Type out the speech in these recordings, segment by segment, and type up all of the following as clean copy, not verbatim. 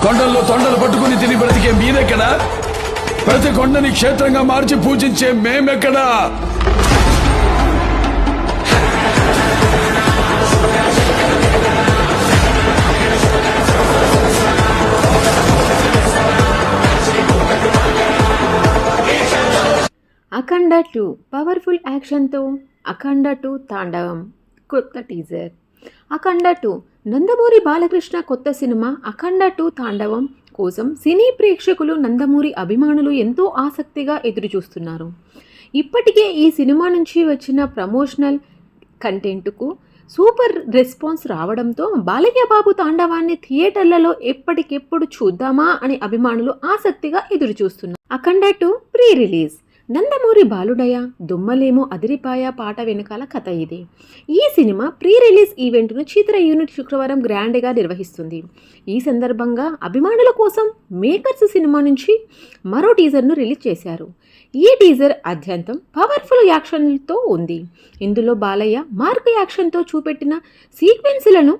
కొండల్లో తొండలు పట్టుకుని తిని బ్రతికే మీరెక్కడా? ప్రతి కొండని క్షేత్రంగా మార్చి పూజించే మేమెక్కడా? అఖండ 2 పవర్ఫుల్ యాక్షన్తో అఖండ 2 తాండవం కొత్త టీజర్. అఖండ 2 నందమూరి బాలకృష్ణ కొత్త సినిమా అఖండ 2 తాండవం కోసం సినీ ప్రేక్షకులు, నందమూరి అభిమానులు ఎంతో ఆసక్తిగా ఎదురుచూస్తున్నారు. ఇప్పటికే ఈ సినిమా నుంచి వచ్చిన ప్రమోషనల్ కంటెంట్కు సూపర్ రెస్పాన్స్ రావడంతో బాలయ్య బాబు తాండవాన్ని థియేటర్లలో ఎప్పటికెప్పుడు చూద్దామా అని అభిమానులు ఆసక్తిగా ఎదురుచూస్తున్నారు. అఖండ 2 ప్రీ రిలీజ్. నందమూరి బాలుడయ్య దుమ్మలేమో అదిరిపాయ పాట వెనుకాల కథ ఇది. ఈ సినిమా ప్రీ రిలీజ్ ఈవెంట్ను చిత్ర యూనిట్ శుక్రవారం గ్రాండ్గా నిర్వహిస్తుంది. ఈ సందర్భంగా అభిమానుల కోసం మేకర్స్ సినిమా నుంచి మరో టీజర్ను రిలీజ్ చేశారు. ఈ టీజర్ అత్యంతం పవర్ఫుల్ యాక్షన్తో ఉంది. ఇందులో బాలయ్య మార్క్ యాక్షన్తో చూపెట్టిన సీక్వెన్స్లను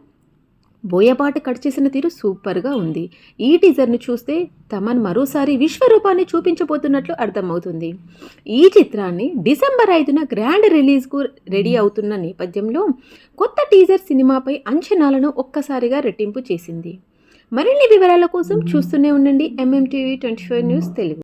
బోయపాట కట్ చేసిన తీరు సూపర్గా ఉంది. ఈ టీజర్ను చూస్తే తమన్ మరోసారి విశ్వరూపాన్ని చూపించబోతున్నట్లు అర్థమవుతుంది. ఈ చిత్రాన్ని డిసెంబర్ 5న గ్రాండ్ రిలీజ్కు రెడీ అవుతున్న నేపథ్యంలో కొత్త టీజర్ సినిమాపై అంచనాలను ఒక్కసారిగా రెట్టింపు చేసింది. మరిన్ని వివరాల కోసం చూస్తూనే ఉండండి MMTV 24 న్యూస్ తెలుగు.